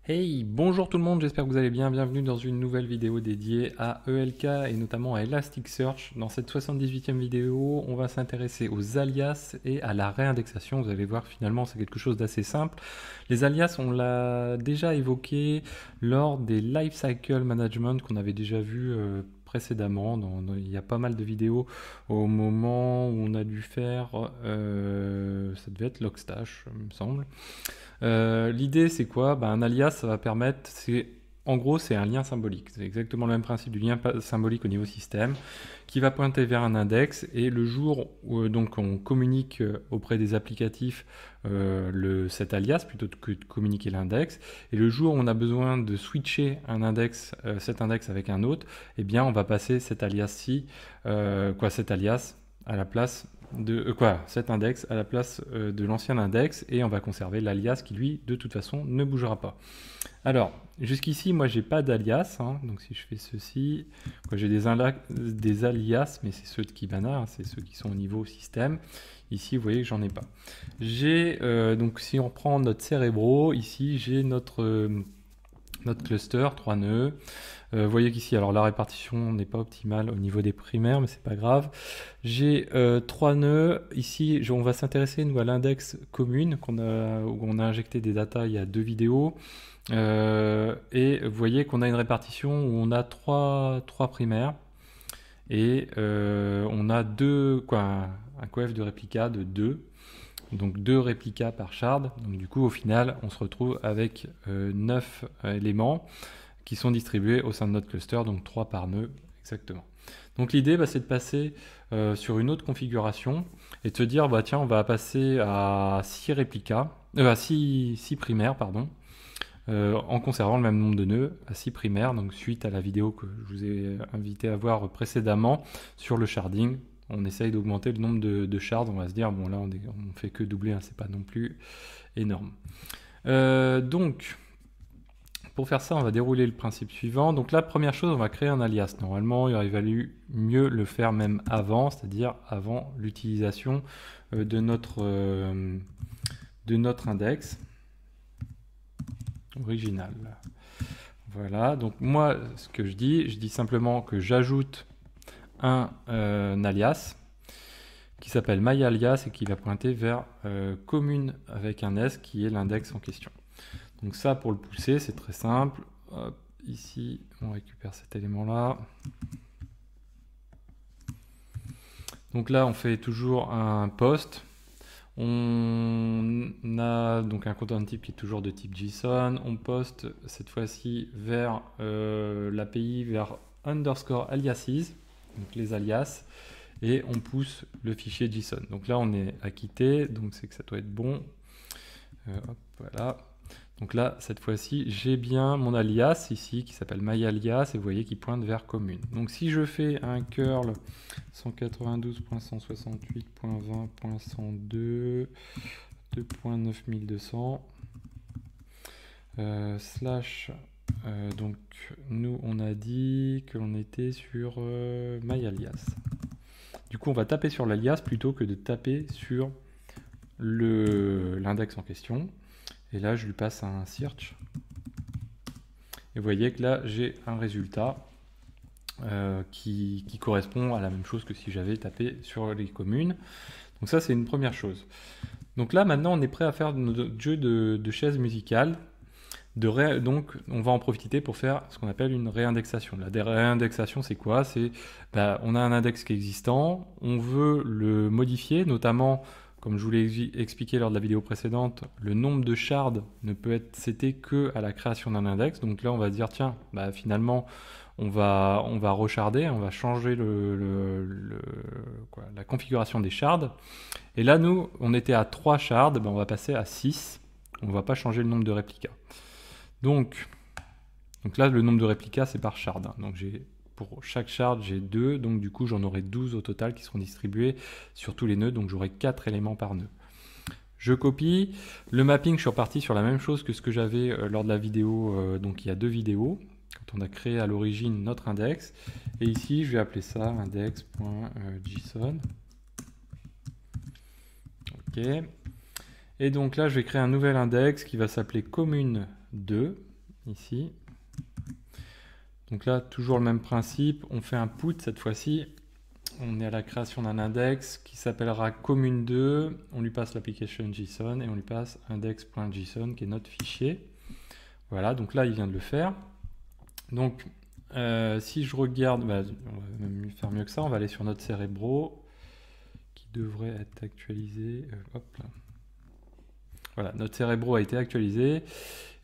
Hey, bonjour tout le monde, j'espère que vous allez bien. Bienvenue dans une nouvelle vidéo dédiée à ELK et notamment à Elasticsearch. Dans cette 78e vidéo, on va s'intéresser aux alias et à la réindexation. Vous allez voir, finalement, c'est quelque chose d'assez simple. Les alias, on l'a déjà évoqué lors des Lifecycle Management qu'on avait déjà vu précédemment. Il y a pas mal de vidéos au moment où on a dû faire, ça devait être Logstash, il me semble. L'idée, c'est quoi? Un alias, ça va permettre, en gros, c'est un lien symbolique. C'est exactement le même principe du lien symbolique au niveau système, qui va pointer vers un index. Et le jour où donc on communique auprès des applicatifs cet alias, plutôt que de communiquer l'index, et le jour où on a besoin de switcher un index, cet index avec un autre, eh bien, on va passer cet alias-ci, cet alias à la place cet index à la place de l'ancien index et on va conserver l'alias qui lui de toute façon ne bougera pas. Alors jusqu'ici moi j'ai pas d'alias, hein, donc si je fais ceci, j'ai des alias mais c'est ceux de Kibana, hein, c'est ceux qui sont au niveau système. Ici vous voyez que j'en ai pas. J'ai donc si on prend notre Cerebro, ici j'ai notre cluster 3 nœuds. Vous voyez qu'ici, alors la répartition n'est pas optimale au niveau des primaires, mais c'est pas grave. J'ai 3 nœuds. Ici, on va s'intéresser nous à l'index commune où on a injecté des datas il y a 2 vidéos. Et vous voyez qu'on a une répartition où on a 3 primaires et on a un coef de réplica de 2. Donc 2 réplicas par shard. Donc du coup, au final, on se retrouve avec 9 éléments qui sont distribués au sein de notre cluster, donc 3 par nœud exactement. Donc l'idée, c'est de passer sur une autre configuration et de se dire, tiens, on va passer à 6 réplicas, à 6 primaires, pardon, en conservant le même nombre de nœuds à 6 primaires, donc suite à la vidéo que je vous ai invité à voir précédemment sur le sharding. On essaye d'augmenter le nombre de shards, on va se dire, bon là on fait que doubler, hein, c'est pas non plus énorme. Donc, pour faire ça, on va dérouler le principe suivant. Donc la première chose, on va créer un alias. Normalement, il aurait valu mieux le faire même avant, c'est-à-dire avant l'utilisation de notre index original. Voilà, donc moi, ce que je dis simplement que j'ajoute un alias qui s'appelle myAlias et qui va pointer vers commune avec un S qui est l'index en question. Donc ça, pour le pousser, c'est très simple. Hop, ici, on récupère cet élément-là. Donc là, on fait toujours un post. On a donc un content type qui est toujours de type JSON. On poste cette fois-ci vers l'API, vers underscore aliases, donc les alias, et on pousse le fichier JSON. Donc là, on est acquitté, donc c'est que ça doit être bon. Hop, voilà. Donc là, cette fois-ci, j'ai bien mon alias ici qui s'appelle myAlias et vous voyez qu'il pointe vers commune. Donc si je fais un curl 192.168.20.102 2.9200 slash donc nous on a dit que l'on était sur myAlias. Du coup, on va taper sur l'alias plutôt que de taper sur l'index en question. Et là, je lui passe un search. Et vous voyez que là, j'ai un résultat qui correspond à la même chose que si j'avais tapé sur les communes. Donc ça, c'est une première chose. Donc là, maintenant, on est prêt à faire notre jeu de chaises musicales. Donc, on va en profiter pour faire ce qu'on appelle une réindexation. La réindexation, c'est quoi? C'est, on a un index qui est existant, on veut le modifier, notamment, comme je vous l'ai expliqué lors de la vidéo précédente, le nombre de shards ne peut être seté que à la création d'un index. Donc là, on va se dire, tiens, finalement, on va recharder, on va changer la configuration des shards. Et là, nous, on était à 3 shards, on va passer à 6. On ne va pas changer le nombre de réplicas. Donc là, le nombre de réplicas, c'est par shard. Hein. Donc pour chaque shard, j'ai 2. Donc du coup, j'en aurai 12 au total qui seront distribués sur tous les nœuds. Donc j'aurai 4 éléments par nœud. Je copie. Le mapping, je suis reparti sur la même chose que ce que j'avais lors de la vidéo. Donc il y a 2 vidéos. Quand on a créé à l'origine notre index. Et ici, je vais appeler ça index.json. OK. Et donc là, je vais créer un nouvel index qui va s'appeler commune2. ici. Donc là, toujours le même principe, on fait un put cette fois-ci. On est à la création d'un index qui s'appellera commune2, on lui passe l'application JSON et on lui passe index.json qui est notre fichier. Voilà, donc là il vient de le faire. Donc si je regarde, bah, on va même faire mieux que ça, on va aller sur notre Cerebro qui devrait être actualisé. Hop là. Voilà, notre Cerebro a été actualisé.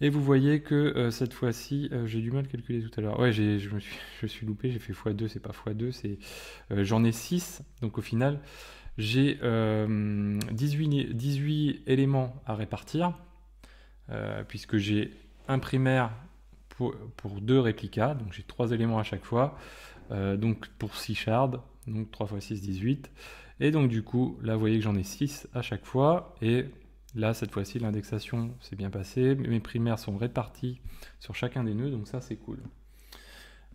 Et vous voyez que cette fois-ci, j'ai du mal à calculer tout à l'heure. Ouais, je me suis loupé, j'ai fait x2, c'est pas x2, c'est j'en ai 6. Donc au final, j'ai 18 éléments à répartir, puisque j'ai un primaire pour 2 réplicas, donc j'ai 3 éléments à chaque fois. Donc pour 6 shards, donc 3 x 6, 18. Et donc du coup, là vous voyez que j'en ai 6 à chaque fois. Et là, cette fois-ci, l'indexation s'est bien passée. Mes primaires sont répartis sur chacun des nœuds, donc ça, c'est cool.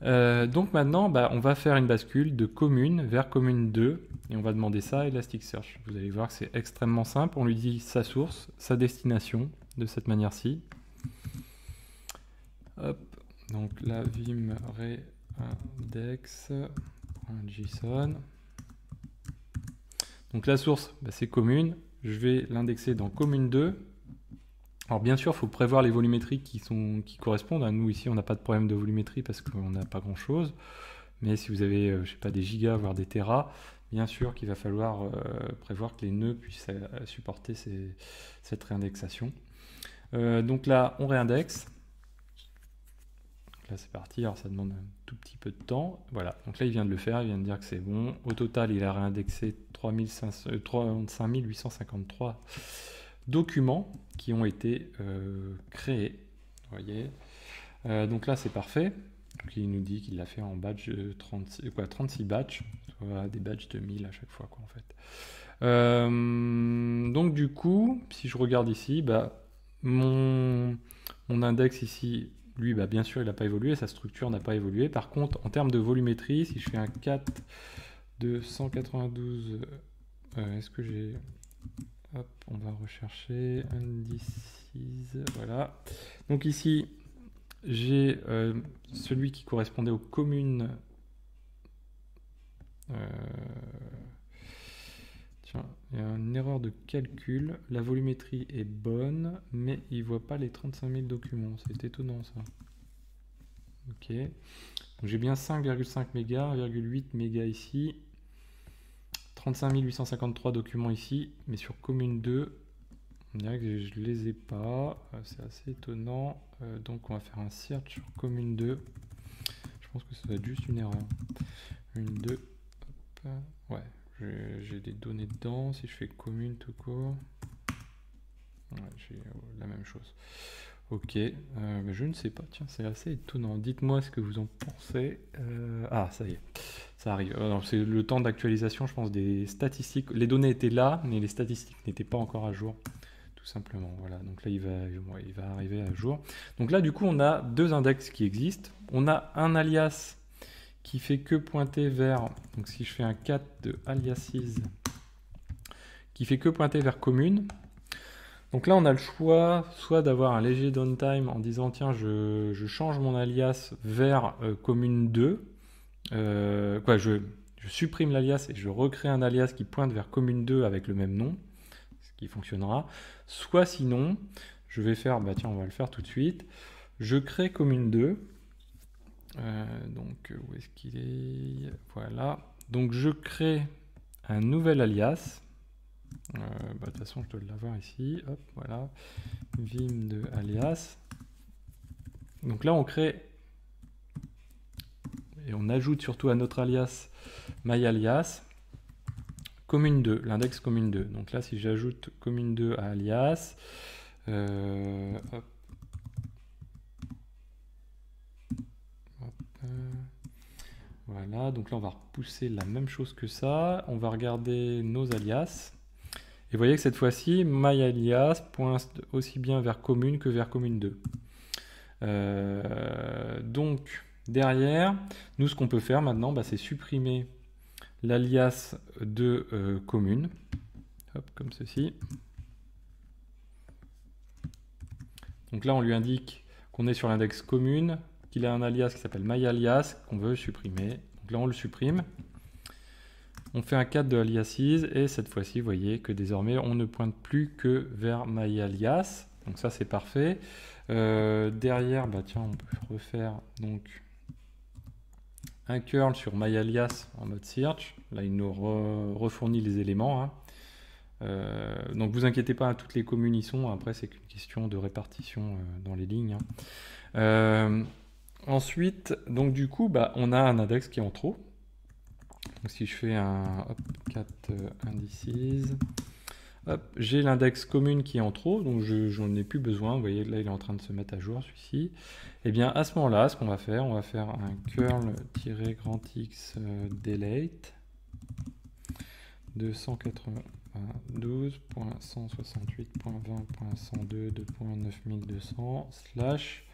Donc maintenant, bah, on va faire une bascule de commune vers commune 2, et on va demander ça à Elasticsearch. Vous allez voir que c'est extrêmement simple. On lui dit sa source, sa destination, de cette manière-ci. Hop, donc là, vim reindex.json. Donc la source, bah, c'est commune. Je vais l'indexer dans commune 2. Alors bien sûr, il faut prévoir les volumétries qui correspondent. Nous ici, on n'a pas de problème de volumétrie parce qu'on n'a pas grand-chose. Mais si vous avez, je sais pas, des gigas, voire des téras, bien sûr qu'il va falloir prévoir que les nœuds puissent supporter cette réindexation. Donc là, on réindexe. Donc là, c'est parti. Alors ça demande un tout petit peu de temps. Voilà. Donc là, il vient de le faire. Il vient de dire que c'est bon. Au total, il a réindexé 35 853 documents qui ont été créés. Vous voyez. Donc là, c'est parfait. Donc, il nous dit qu'il l'a fait en batch 36 batchs, soit des batchs de 1000 à chaque fois, quoi, en fait. Donc du coup, si je regarde ici, bah, mon index ici, lui, bah, bien sûr, il n'a pas évolué, sa structure n'a pas évolué. Par contre, en termes de volumétrie, si je fais un 4 de 192, est-ce que j'ai... Hop, on va rechercher indices, voilà. Donc ici, j'ai celui qui correspondait aux communes. Tiens, il y a une erreur de calcul. La volumétrie est bonne, mais il ne voit pas les 35 000 documents. C'est étonnant ça. Ok. J'ai bien 5,5 mégas, 1,8 mégas ici. 35 853 documents ici, mais sur commune 2, on dirait que je ne les ai pas. C'est assez étonnant. Donc on va faire un search sur commune 2. Je pense que ça doit être juste une erreur. Une 2. Hop. Ouais, j'ai des données dedans. Si je fais commune tout court, ouais, j'ai la même chose. Ok, mais je ne sais pas. Tiens, c'est assez étonnant. Dites-moi ce que vous en pensez. Ah, ça y est, ça arrive. C'est le temps d'actualisation, je pense, des statistiques. Les données étaient là, mais les statistiques n'étaient pas encore à jour. Tout simplement, voilà. Donc là, il va arriver à jour. Donc là, du coup, on a 2 index qui existent. On a un alias qui fait que pointer vers... Donc si je fais un cat de aliases, qui fait que pointer vers commune. Donc là, on a le choix soit d'avoir un léger downtime en disant tiens, je change mon alias vers commune 2. Je supprime l'alias et je recrée un alias qui pointe vers commune 2 avec le même nom, ce qui fonctionnera. Soit sinon, je vais faire, bah tiens, on va le faire tout de suite. Je crée commune 2. Donc où est-ce qu'il est? Voilà. Donc je crée un nouvel alias. De toute façon, je dois l'avoir ici. Hop, voilà. Vim de alias. Donc là, on crée et on ajoute surtout à notre alias myAlias commune 2, l'index commune 2. Donc là, si j'ajoute commune 2 à alias, hop. Voilà, donc là, on va repousser la même chose que ça. On va regarder nos alias. Et vous voyez que cette fois-ci, myAlias pointe aussi bien vers commune que vers commune 2. Donc, derrière, nous, ce qu'on peut faire maintenant, bah, c'est supprimer l'alias de commune. Hop, comme ceci. Donc là, on lui indique qu'on est sur l'index commune, qu'il a un alias qui s'appelle myalias, qu'on veut supprimer. Donc là, on le supprime. On fait un cat de aliases et cette fois-ci, vous voyez que désormais, on ne pointe plus que vers myalias. Donc ça, c'est parfait. Derrière, bah tiens, on peut refaire donc un curl sur myalias en mode search. Là, il nous refournit les éléments. Donc vous inquiétez pas, toutes les communes y sont. Après, c'est qu'une question de répartition dans les lignes. Ensuite, donc du coup, bah, on a un index qui est en trop. Donc si je fais un cat indices, j'ai l'index commune qui est en trop, donc j'en ai plus besoin. Vous voyez, là il est en train de se mettre à jour celui-ci. Et bien à ce moment-là, ce qu'on va faire, on va faire un curl-grand X delete de 192.168.20.102.9200 slash,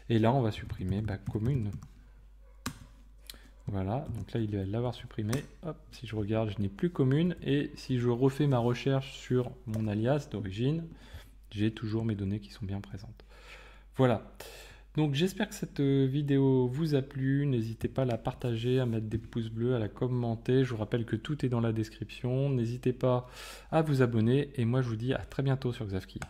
et là on va supprimer commune. Voilà, donc là il va l'avoir supprimé. Hop, si je regarde, je n'ai plus commune, et si je refais ma recherche sur mon alias d'origine, j'ai toujours mes données qui sont bien présentes. Voilà. Donc j'espère que cette vidéo vous a plu, n'hésitez pas à la partager, à mettre des pouces bleus, à la commenter. Je vous rappelle que tout est dans la description, n'hésitez pas à vous abonner, et moi je vous dis à très bientôt sur Xavki.